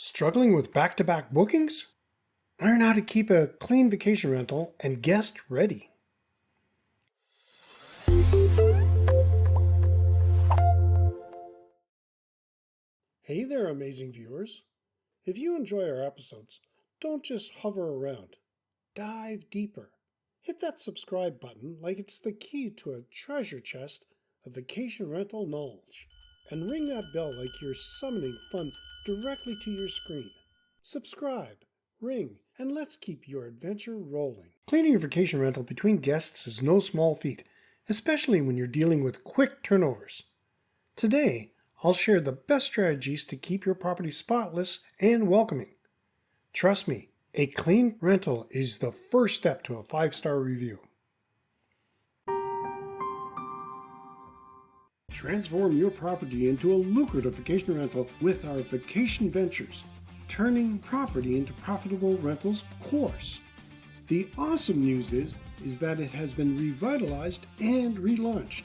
Struggling with back-to-back bookings? Learn how to keep a clean vacation rental and guest ready. Hey there, amazing viewers. If you enjoy our episodes, don't just hover around. Dive deeper. Hit that subscribe button like it's the key to a treasure chest of vacation rental knowledge. And ring that bell like you're summoning fun directly to your screen. Subscribe, ring, and let's keep your adventure rolling. Cleaning your vacation rental between guests is no small feat, especially when you're dealing with quick turnovers. Today, I'll share the best strategies to keep your property spotless and welcoming. Trust me, a clean rental is the first step to a 5-star review. Transform your property into a lucrative vacation rental with our Vacation Ventures, Turning Property into Profitable Rentals course. The awesome news is that it has been revitalized and relaunched.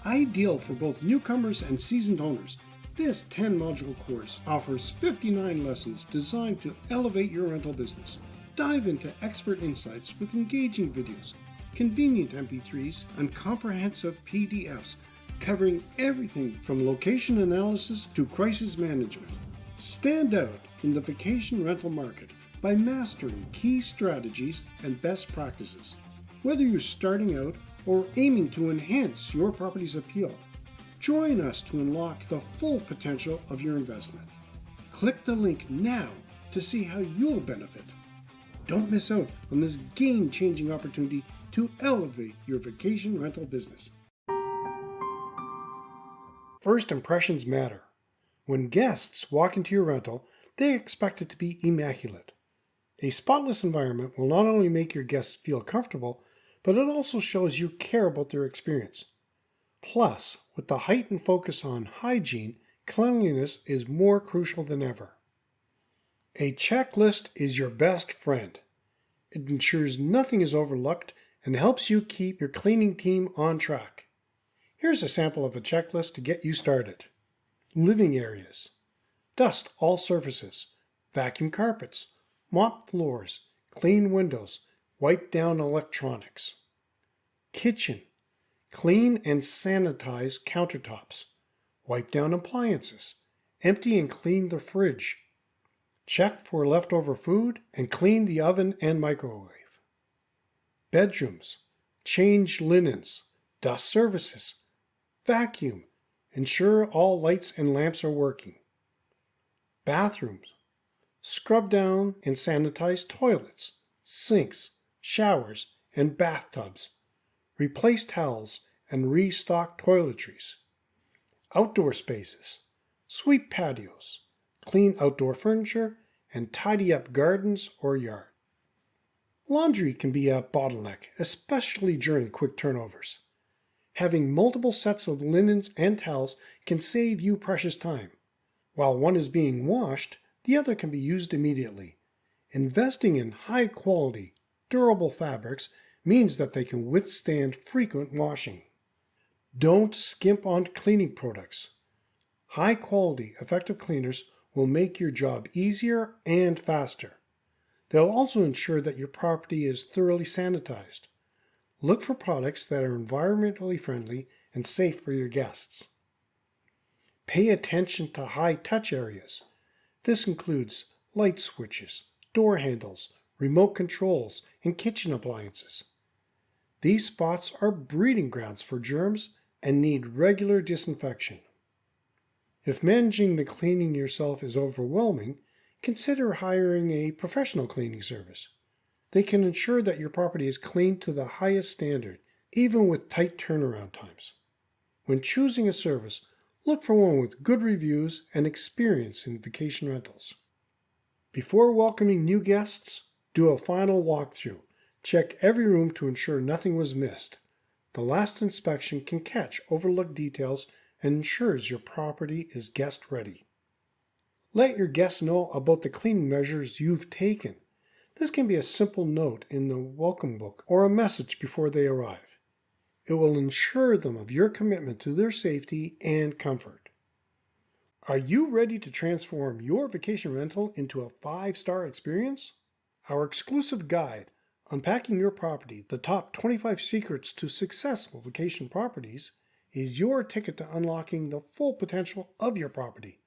Ideal for both newcomers and seasoned owners, this 10-module course offers 59 lessons designed to elevate your rental business. Dive into expert insights with engaging videos, convenient MP3s, and comprehensive PDFs covering everything from location analysis to crisis management. Stand out in the vacation rental market by mastering key strategies and best practices. Whether you're starting out or aiming to enhance your property's appeal, join us to unlock the full potential of your investment. Click the link now to see how you'll benefit. Don't miss out on this game-changing opportunity to elevate your vacation rental business. First impressions matter. When guests walk into your rental, they expect it to be immaculate. A spotless environment will not only make your guests feel comfortable, but it also shows you care about their experience. Plus, with the heightened focus on hygiene, cleanliness is more crucial than ever. A checklist is your best friend. It ensures nothing is overlooked and helps you keep your cleaning team on track. Here's a sample of a checklist to get you started. Living areas. Dust all surfaces. Vacuum carpets. Mop floors. Clean windows. Wipe down electronics. Kitchen. Clean and sanitize countertops. Wipe down appliances. Empty and clean the fridge. Check for leftover food and clean the oven and microwave. Bedrooms. Change linens. Dust surfaces. Vacuum. Ensure all lights and lamps are working. Bathrooms. Scrub down and sanitize toilets, sinks, showers, and bathtubs. Replace towels and restock toiletries. Outdoor spaces. Sweep patios. Clean outdoor furniture and tidy up gardens or yard. Laundry can be a bottleneck, especially during quick turnovers. Having multiple sets of linens and towels can save you precious time. While one is being washed, the other can be used immediately. Investing in high-quality, durable fabrics means that they can withstand frequent washing. Don't skimp on cleaning products. High-quality, effective cleaners will make your job easier and faster. They'll also ensure that your property is thoroughly sanitized. Look for products that are environmentally friendly and safe for your guests. Pay attention to high-touch areas. This includes light switches, door handles, remote controls, and kitchen appliances. These spots are breeding grounds for germs and need regular disinfection. If managing the cleaning yourself is overwhelming, consider hiring a professional cleaning service. They can ensure that your property is cleaned to the highest standard, even with tight turnaround times. When choosing a service, look for one with good reviews and experience in vacation rentals. Before welcoming new guests, do a final walkthrough. Check every room to ensure nothing was missed. The last inspection can catch overlooked details and ensures your property is guest ready. Let your guests know about the cleaning measures you've taken. This can be a simple note in the welcome book or a message before they arrive. It will ensure them of your commitment to their safety and comfort. Are you ready to transform your vacation rental into a 5-star experience? Our exclusive guide, Unpacking Your Property, the top 25 secrets to successful vacation properties, is your ticket to unlocking the full potential of your property.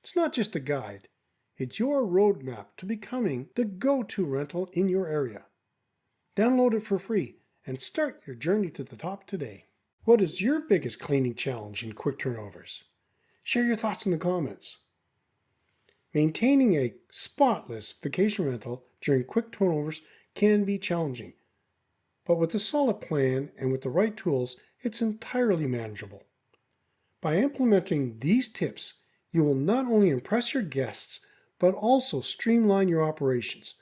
It's not just a guide, it's your roadmap to becoming the go-to rental in your area. Download it for free and start your journey to the top today. What is your biggest cleaning challenge in quick turnovers? Share your thoughts in the comments. Maintaining a spotless vacation rental during quick turnovers can be challenging, but with a solid plan and with the right tools, it's entirely manageable. By implementing these tips, you will not only impress your guests, but also streamline your operations,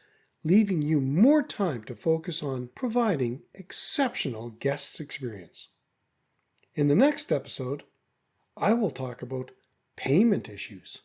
leaving you more time to focus on providing exceptional guest experience. In the next episode, I will talk about payment issues.